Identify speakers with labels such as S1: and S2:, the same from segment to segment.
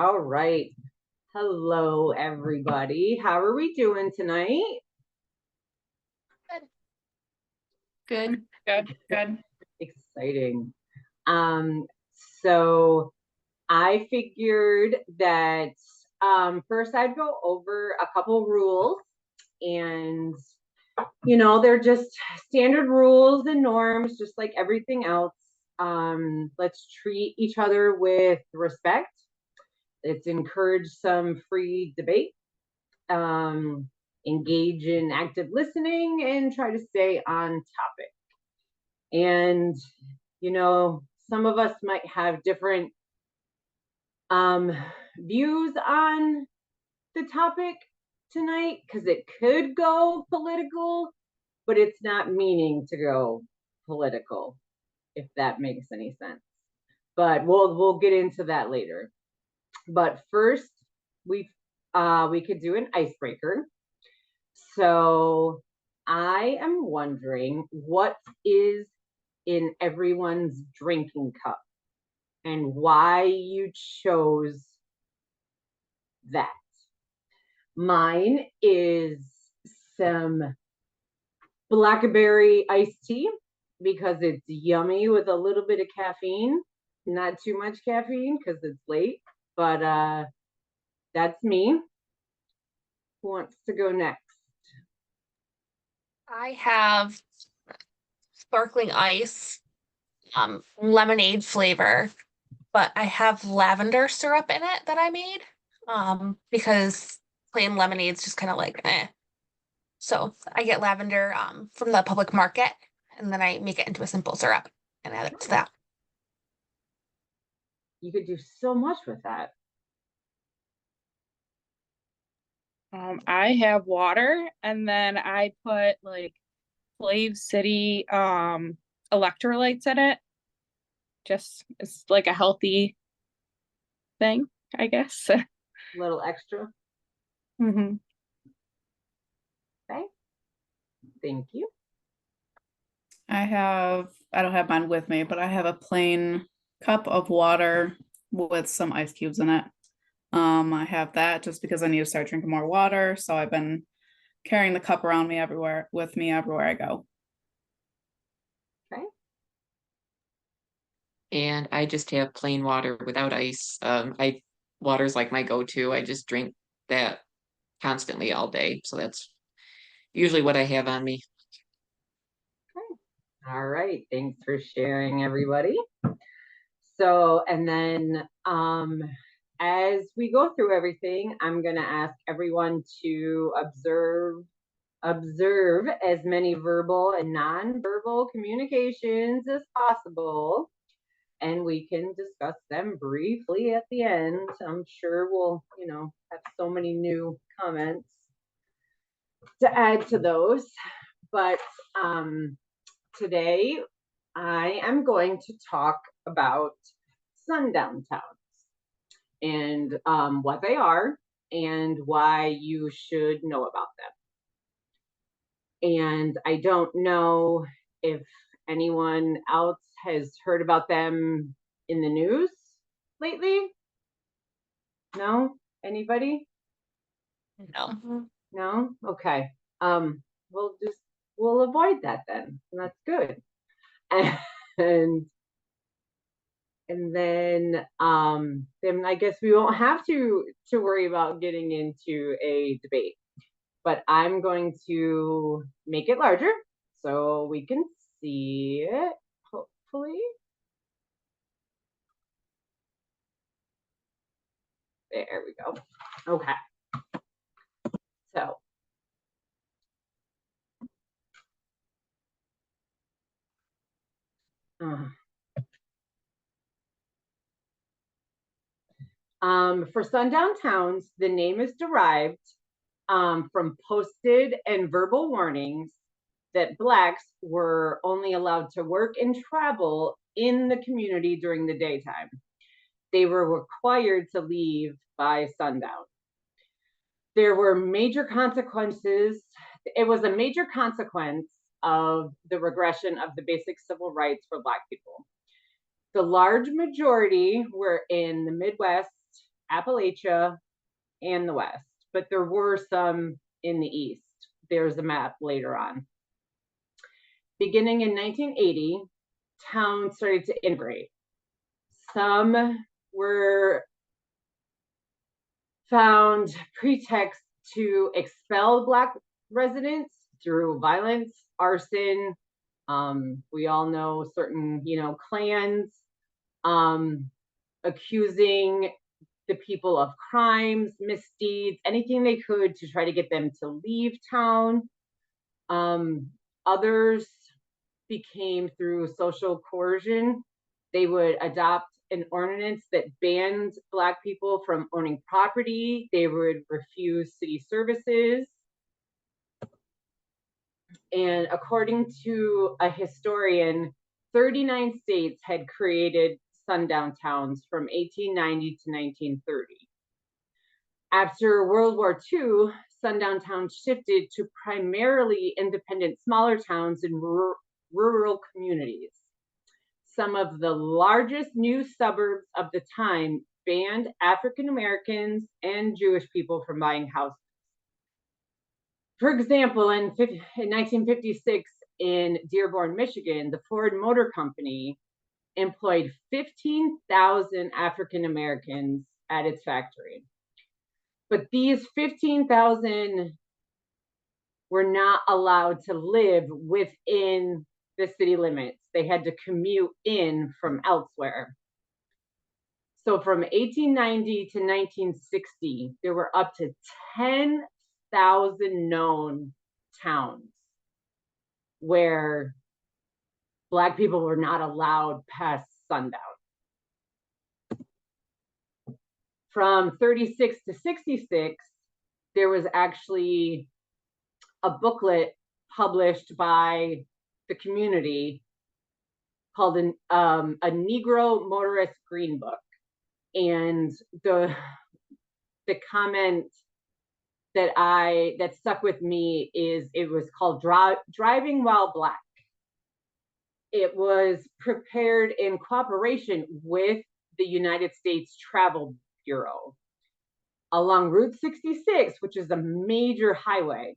S1: All right. Hello, everybody. How are we doing tonight?
S2: Good.
S1: Exciting. So I figured that first I'd go over a couple rules, and they're just standard rules and norms, just like everything else. Let's treat each other with respect. Let's encourage some free debate. Um, Engage in active listening and try to stay on topic. And, some of us might have different views on the topic tonight because it could go political, but it's not meaning to go political, if that makes any sense. But we'll get into that later. But first, we could do an icebreaker. So I am wondering what is in everyone's drinking cup and why you chose that. Mine is some blackberry iced tea because it's yummy with a little bit of caffeine, not too much caffeine because it's late, but that's me. Who wants to go next?
S2: I have sparkling ice, lemonade flavor, but I have lavender syrup in it that I made, because plain lemonade's just kind of like eh. So I get lavender from the public market, and then I make it into a simple syrup and add it to that.
S1: You could do so much with that.
S3: I have water, and then I put like Flave City electrolytes in it. Just it's like a healthy thing, I guess.
S1: A little extra.
S3: Mm-hmm.
S1: Okay. Thank you.
S4: I don't have mine with me, but I have a plain cup of water with some ice cubes in it. I have that just because I need to start drinking more water. So I've been carrying the cup around me everywhere with me everywhere I go.
S1: Okay.
S5: And I just have plain water without ice. Water's like my go-to. I just drink that constantly all day. So that's usually what I have on me.
S1: Okay. All right. Thanks for sharing, everybody. So, and then as we go through everything, I'm going to ask everyone to observe as many verbal and non-verbal communications as possible, and we can discuss them briefly at the end. I'm sure we'll, have so many new comments to add to those. But today I am going to talk about sundown towns and what they are and why you should know about them. And I don't know if anyone else has heard about them in the news lately. No? Anybody?
S2: No.
S1: No? Okay. We'll avoid that then. That's good. And then I guess we won't have to worry about getting into a debate. But I'm going to make it larger so we can see it, hopefully. There we go. Okay. So for sundown towns, the name is derived from posted and verbal warnings that Blacks were only allowed to work and travel in the community during the daytime. They were required to leave by sundown. There were major consequences. It was a major consequence of the regression of the basic civil rights for Black people. The large majority were in the Midwest, Appalachia and the West, but there were some in the East. There's a map later on. Beginning in 1980, towns started to integrate. Some were found pretext to expel Black residents through violence, arson. We all know certain, clans accusing the people of crimes, misdeeds, anything they could to try to get them to leave town. Others became through social coercion. They would adopt an ordinance that banned Black people from owning property. They would refuse city services. And according to a historian, 39 states had created sundown towns from 1890 to 1930. After World War II, sundown towns shifted to primarily independent smaller towns in rural communities. Some of the largest new suburbs of the time banned African Americans and Jewish people from buying houses. For example, in 1956 in Dearborn, Michigan, the Ford Motor Company employed 15,000 African Americans at its factory. But these 15,000 were not allowed to live within the city limits. They had to commute in from elsewhere. So from 1890 to 1960, there were up to 10,000 known towns where Black people were not allowed past sundown. From 36 to 66, there was actually a booklet published by the community called a Negro Motorist Green Book. And the comment that stuck with me is it was called Driving While Black. It was prepared in cooperation with the United States Travel Bureau along Route 66, which is a major highway.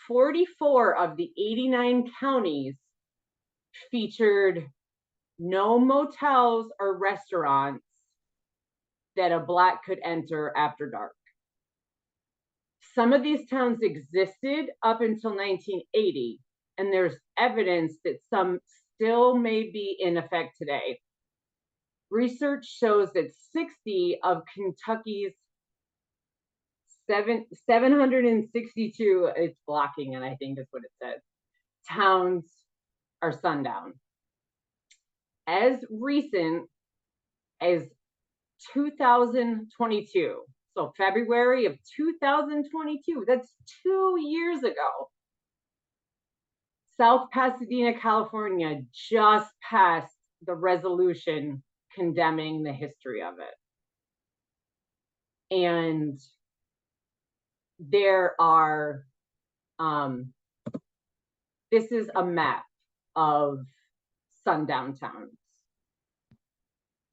S1: 44 of the 89 counties featured no motels or restaurants that a Black could enter after dark. Some of these towns existed up until 1980, and there's evidence that some still may be in effect today. Research shows that 60 of Kentucky's 762, it's blocking, and I think that's what it says, towns are sundown. As recent as 2022, so February of 2022, that's 2 years ago, South Pasadena, California just passed the resolution condemning the history of it. And there are, this is a map of sundown towns.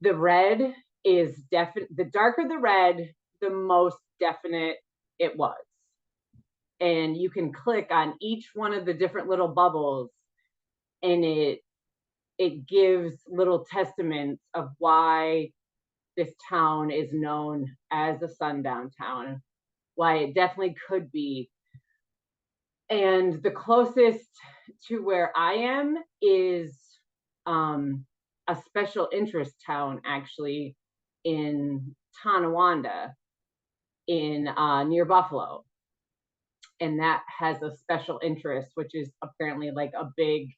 S1: The red is definite, the darker the red, the most definite it was. And you can click on each one of the different little bubbles, and it gives little testaments of why this town is known as a sundown town, why it definitely could be. And the closest to where I am is a special interest town, actually, in Tonawanda, in near Buffalo. And that has a special interest, which is apparently like a big,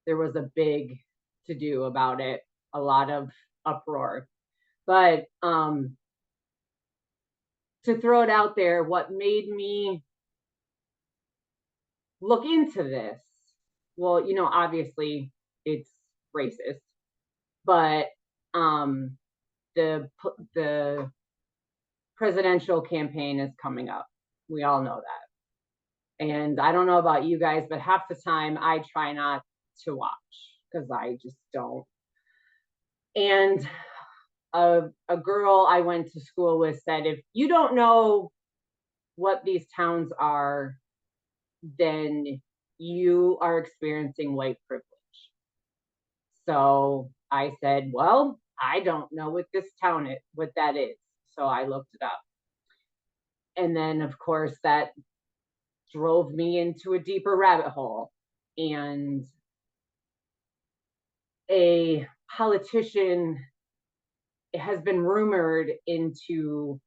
S1: there was a big to do about it, a lot of uproar. But to throw it out there, what made me look into this, well, obviously it's racist, but the presidential campaign is coming up. We all know that. And I don't know about you guys, but half the time I try not to watch because I just don't. And a girl I went to school with said, if you don't know what these towns are, then you are experiencing white privilege. So I said, well, I don't know what this town is, what that is. So I looked it up. And then, of course, that drove me into a deeper rabbit hole. And a politician has been rumored into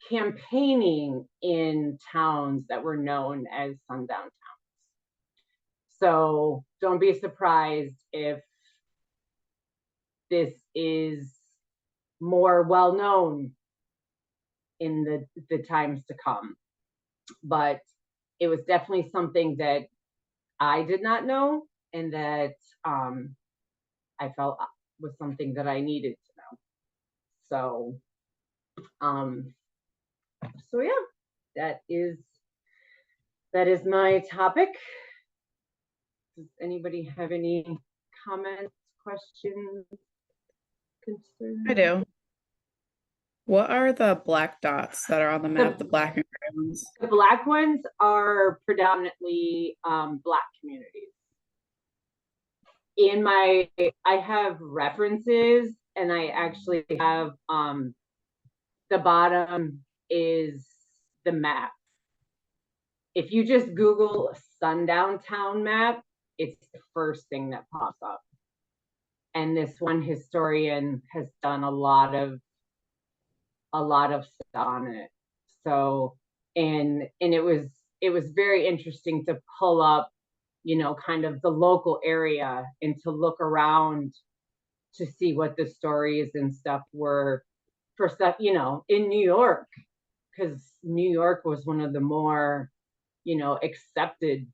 S1: campaigning in towns that were known as sundown towns. So don't be surprised if this is more well known in the times to come. But it was definitely something that I did not know, and that I felt was something that I needed to know. So yeah, that is my topic. Does anybody have any comments, questions, concerns?
S4: I do. What are the black dots that are on the map, the black and gray ones?
S1: The black ones are predominantly Black communities. I have references, and I actually have the bottom is the map. If you just Google Sundown town map, it's the first thing that pops up. And this one historian has done a lot of stuff on it. So, and it was very interesting to pull up, kind of the local area and to look around to see what the stories and stuff were for stuff, in New York, because New York was one of the more, accepted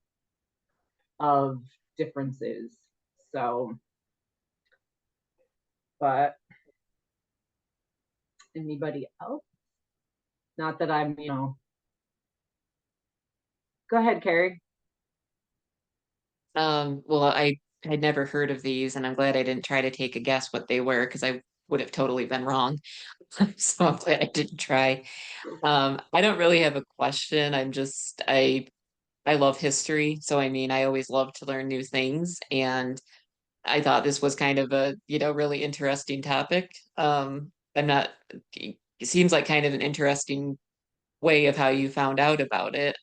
S1: of differences. So, but anybody else? Not that I'm, go ahead, Carrie.
S5: Well, I had never heard of these, and I'm glad I didn't try to take a guess what they were, because I would have totally been wrong. So I'm glad I didn't try. I don't really have a question. I love history, so I mean, I always love to learn new things, and I thought this was kind of a, really interesting topic. It seems like kind of an interesting way of how you found out about it.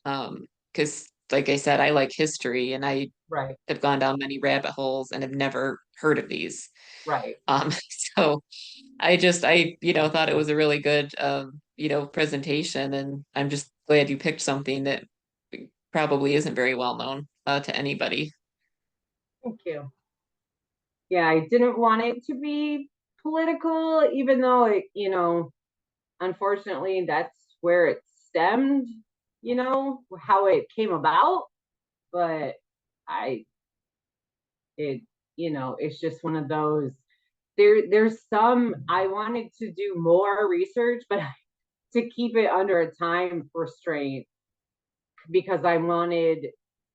S5: Because like I said, I like history, and I
S1: Right,
S5: have gone down many rabbit holes and have never heard of these.
S1: right.
S5: So thought it was a really good, presentation, and I'm just glad you picked something that probably isn't very well known to anybody.
S1: Thank you. Yeah, I didn't want it to be political, even though it, unfortunately, that's where it stemmed, how it came about. But it's just one of those. There's some, I wanted to do more research, but to keep it under a time restraint, because I wanted,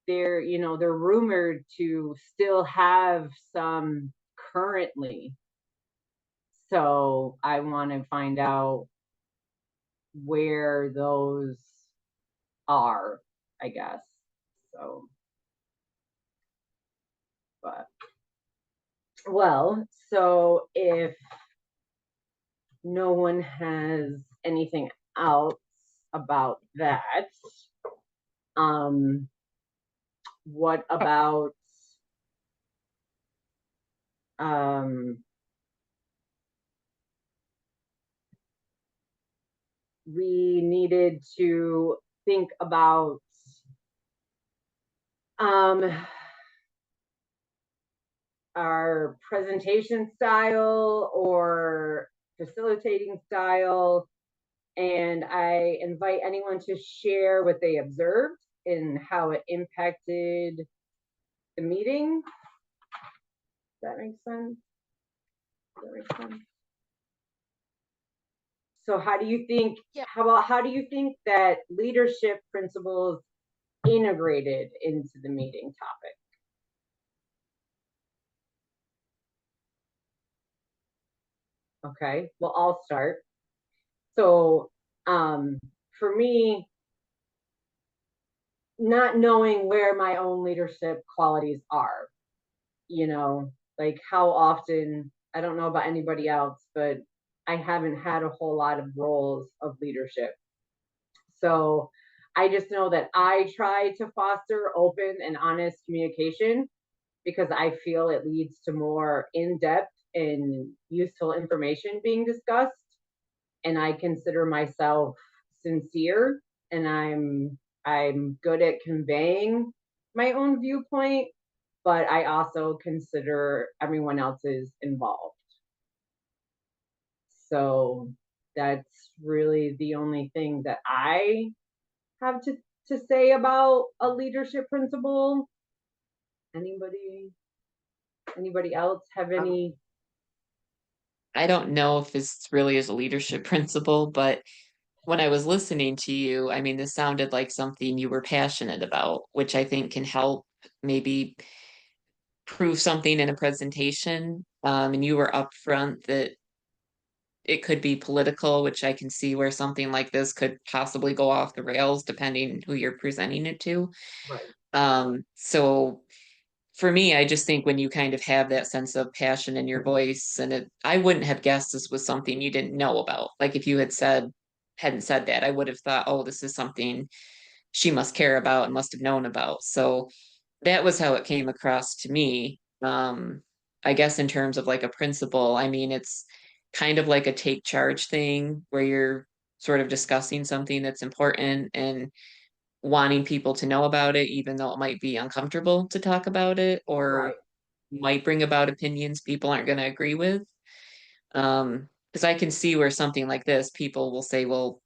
S1: they're rumored to still have some currently. So I want to find out where those are, I guess. So, but, well, so if no one has anything else about that, what about we needed to think about our presentation style or facilitating style, and I invite anyone to share what they observed and how it impacted the meeting. Does that make sense? So how do you think, how do you think that leadership principles integrated into the meeting topic? Okay, well, I'll start. So, for me, not knowing where my own leadership qualities are, like how often, I don't know about anybody else, but I haven't had a whole lot of roles of leadership. So I just know that I try to foster open and honest communication because I feel it leads to more in depth and useful information being discussed. And I consider myself sincere, and I'm good at conveying my own viewpoint, but I also consider everyone else's involved. So that's really the only thing that I have to say about a leadership principle. Anybody else have any?
S5: I don't know if this really is a leadership principle, but when I was listening to you, I mean, this sounded like something you were passionate about, which I think can help maybe prove something in a presentation. And you were upfront that it could be political, which I can see where something like this could possibly go off the rails depending who you're presenting it to.
S1: Right.
S5: So for me, I just think when you kind of have that sense of passion in your voice, and I wouldn't have guessed this was something you didn't know about. Like if you hadn't said that, I would have thought, oh, this is something she must care about and must have known about. So that was how it came across to me. I guess in terms of like a principle, I mean, it's kind of like a take charge thing where you're sort of discussing something that's important and wanting people to know about it, even though it might be uncomfortable to talk about it or
S1: Right.
S5: might bring about opinions people aren't going to agree with. Because I can see where something like this, people will say, well,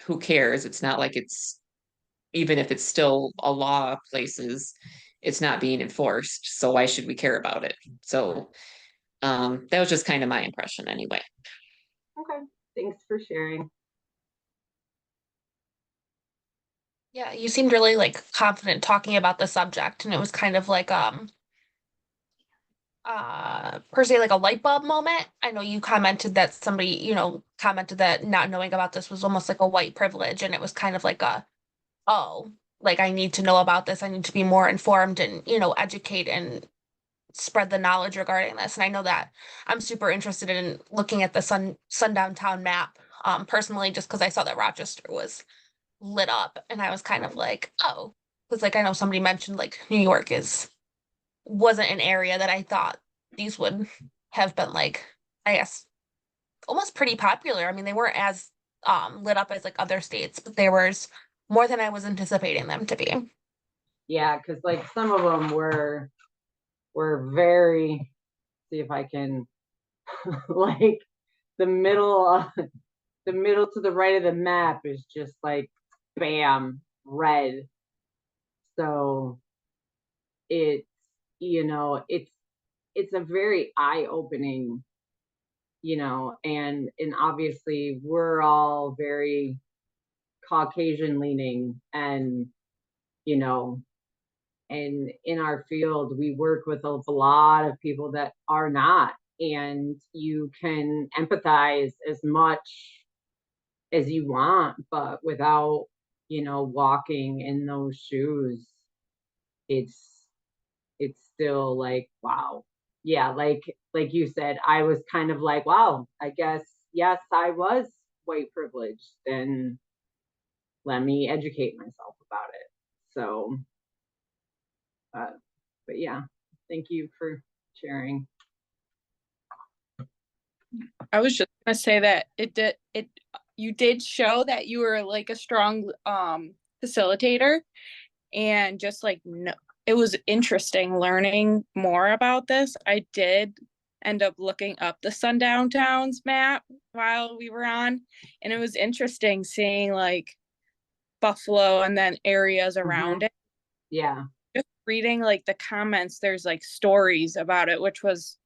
S5: who cares? It's not like it's, even if it's still a law places, it's not being enforced. So why should we care about it? So that was just kind of my impression anyway.
S1: Okay. Thanks for sharing.
S2: Yeah, you seemed really like confident talking about the subject, and it was kind of like per se like a light bulb moment. I know you commented that somebody, commented that not knowing about this was almost like a white privilege, and it was kind of like oh, like I need to know about this. I need to be more informed and, educate and spread the knowledge regarding this. And I know that I'm super interested in looking at the Sundown town map, personally, just because I saw that Rochester was lit up, and I was kind of like, oh, because like I know somebody mentioned like New York wasn't an area that I thought these would have been like, I guess, almost pretty popular. I mean, they weren't as lit up as like other states, but there was more than I was anticipating them to be.
S1: Yeah, because like some of them were very, see if I can like the middle the middle to the right of the map is just like bam, red. So it's it's a very eye-opening, and obviously we're all very Caucasian leaning, and you know and in our field we work with a lot of people that are not, and you can empathize as much as you want, but without walking in those shoes, it's it's still like wow. Yeah, like you said, I was kind of like wow, I guess yes, I was white privileged, then let me educate myself about it. So uh, but yeah, thank you for sharing.
S3: I was just gonna say that you did show that you were like a strong facilitator, and just like no, it was interesting learning more about this. I did end up looking up the Sundown Towns map while we were on, and it was interesting seeing like Buffalo and then areas around it.
S1: Yeah.
S3: Just reading like the comments, there's like stories about it, which was,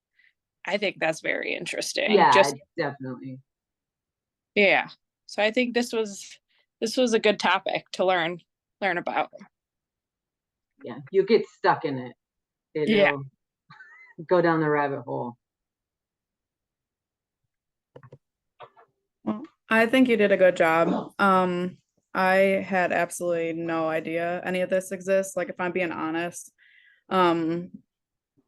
S3: I think that's very interesting.
S1: Yeah,
S3: Just
S1: definitely.
S3: yeah. So I think this was a good topic to learn about.
S1: Yeah, you get stuck in it. It'll
S3: Yeah.
S1: go down the rabbit hole.
S4: I think you did a good job. I had absolutely no idea any of this exists. Like, if I'm being honest, um,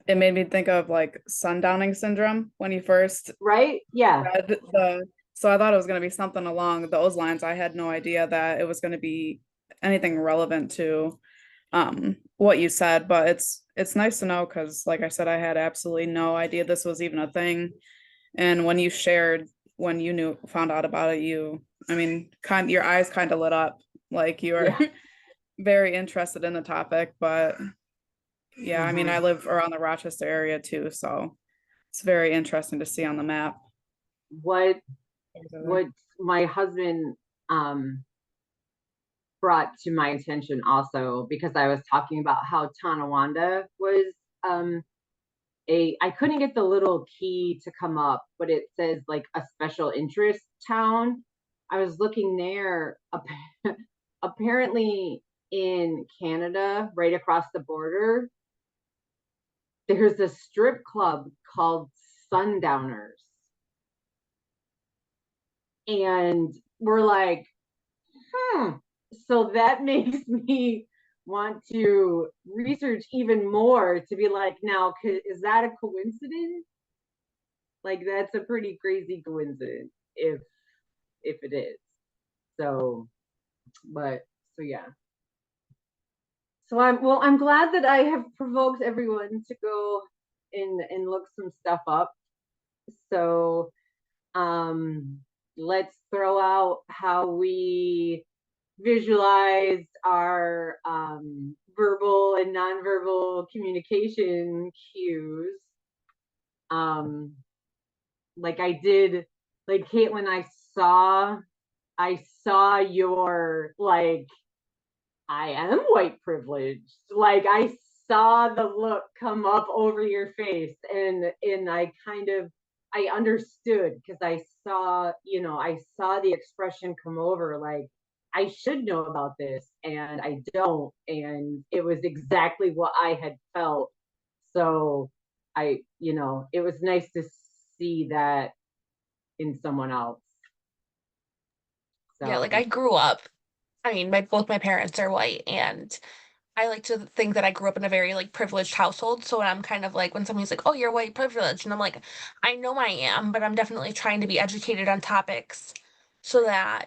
S4: it made me think of like sundowning syndrome when you first
S1: Right? Yeah.
S4: read the. So I thought it was going to be something along those lines. I had no idea that it was going to be anything relevant to what you said, but it's nice to know because, like I said, I had absolutely no idea this was even a thing. And when you shared, when you found out about it, I mean, your eyes kind of lit up, like you were
S1: Yeah.
S4: very interested in the topic. But yeah, I mean, I
S1: Mhm.
S4: live around the Rochester area too, so it's very interesting to see on the map.
S1: What my husband um brought to my attention also, because I was talking about how Tonawanda was um I couldn't get the little key to come up, but it says like a special interest town. I was looking there. Apparently in Canada, right across the border, there's a strip club called Sundowners. And we're like, so that makes me want to research even more to be like, now, is that a coincidence? Like, that's a pretty crazy coincidence if it is. So, but so yeah. So I'm glad that I have provoked everyone to go and look some stuff up. So let's throw out how we visualized our verbal and nonverbal communication cues. Um, like I did, like Caitlin, I saw your like, I am white privileged. Like I saw the look come up over your face, and I kind of I understood because I saw the expression come over like I should know about this and I don't, and it was exactly what I had felt. So it was nice to see that in someone else.
S2: Yeah, like
S1: So
S2: I grew up. I mean, both my parents are white, and I like to think that I grew up in a very like privileged household. So I'm kind of like when somebody's like, "Oh, you're white privileged," and I'm like, I know I am, but I'm definitely trying to be educated on topics so that,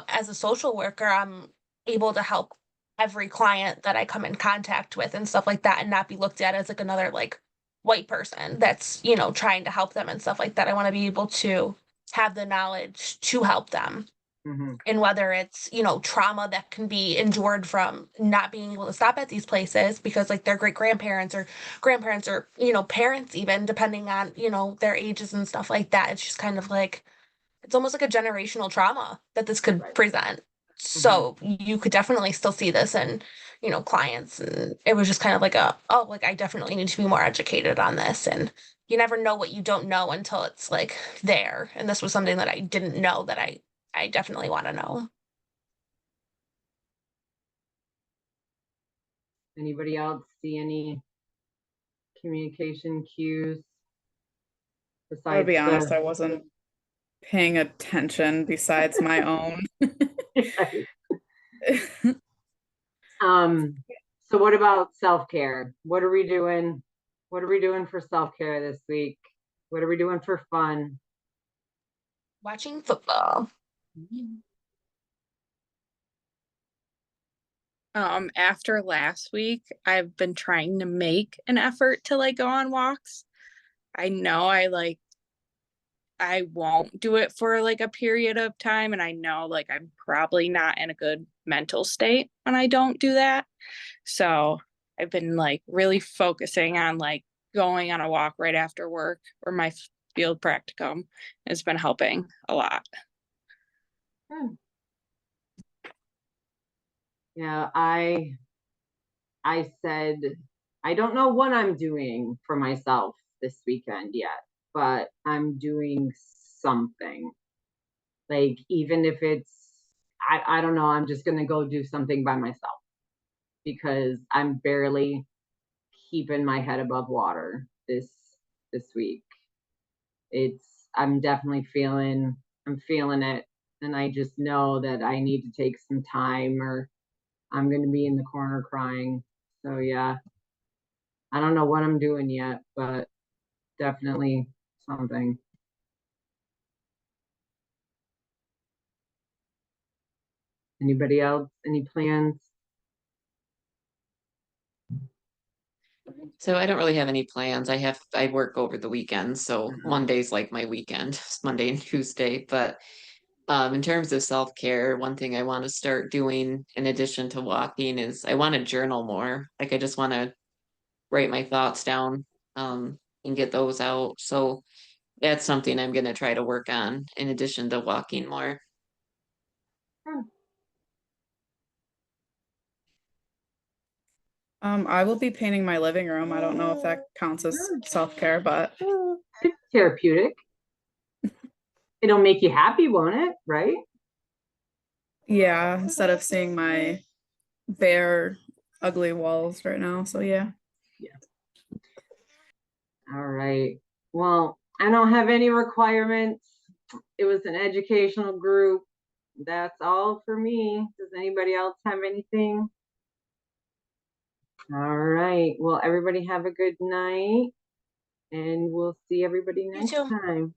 S2: as a social worker, I'm able to help every client that I come in contact with and stuff like that and not be looked at as like another like white person that's, trying to help them and stuff like that. I want to be able to have the knowledge to help them,
S1: mhm,
S2: and whether it's trauma that can be endured from not being able to stop at these places because like their great grandparents or parents, even depending on their ages and stuff like that. It's just kind of like it's almost like a generational trauma that this could
S1: right.
S2: present.
S1: Mhm,
S2: So you could definitely still see this in clients, and it was just kind of like like I definitely need to be more educated on this. And you never know what you don't know until it's like there, and this was something that I didn't know that I definitely want to know.
S1: anybody else see any communication cues
S4: I would
S1: besides
S4: be honest,
S1: the
S4: I wasn't paying attention besides my own.
S1: um so what about self-care? What are we doing for self-care this week? What are we doing for fun?
S2: Watching football.
S3: After last week, I've been trying to make an effort to like go on walks. I know I won't do it for like a period of time, and I know like I'm probably not in a good mental state when I don't do that. So I've been like really focusing on like going on a walk right after work or my field practicum. It's been helping a lot.
S1: Hmm. Yeah, I said I don't know what I'm doing for myself this weekend yet, but I'm doing something. Like even if I don't know, I'm just gonna go do something by myself because I'm barely keeping my head above water this week. It's I'm definitely feeling it and I just know that I need to take some time or I'm going to be in the corner crying. So yeah, I don't know what I'm doing yet, but definitely something. Anybody else? Any plans?
S5: So I don't really have any plans. I work over the weekend, so Monday's like my weekend, it's Monday and Tuesday. But in terms of self-care, one thing I want to start doing in addition to walking is I want to journal more. Like I just want to write my thoughts down and get those out. So that's something I'm gonna try to work on in addition to walking more.
S4: I will be painting my living room. I don't know if that counts as self-care, but
S1: It's therapeutic. It'll make you happy, won't it? Right?
S4: yeah, instead of seeing my bare, ugly walls right now. So yeah.
S1: All right. Well, I don't have any requirements. It was an educational group. That's all for me. Does anybody else have anything? All right. Well, everybody have a good night, and we'll see everybody next
S2: too.
S1: time.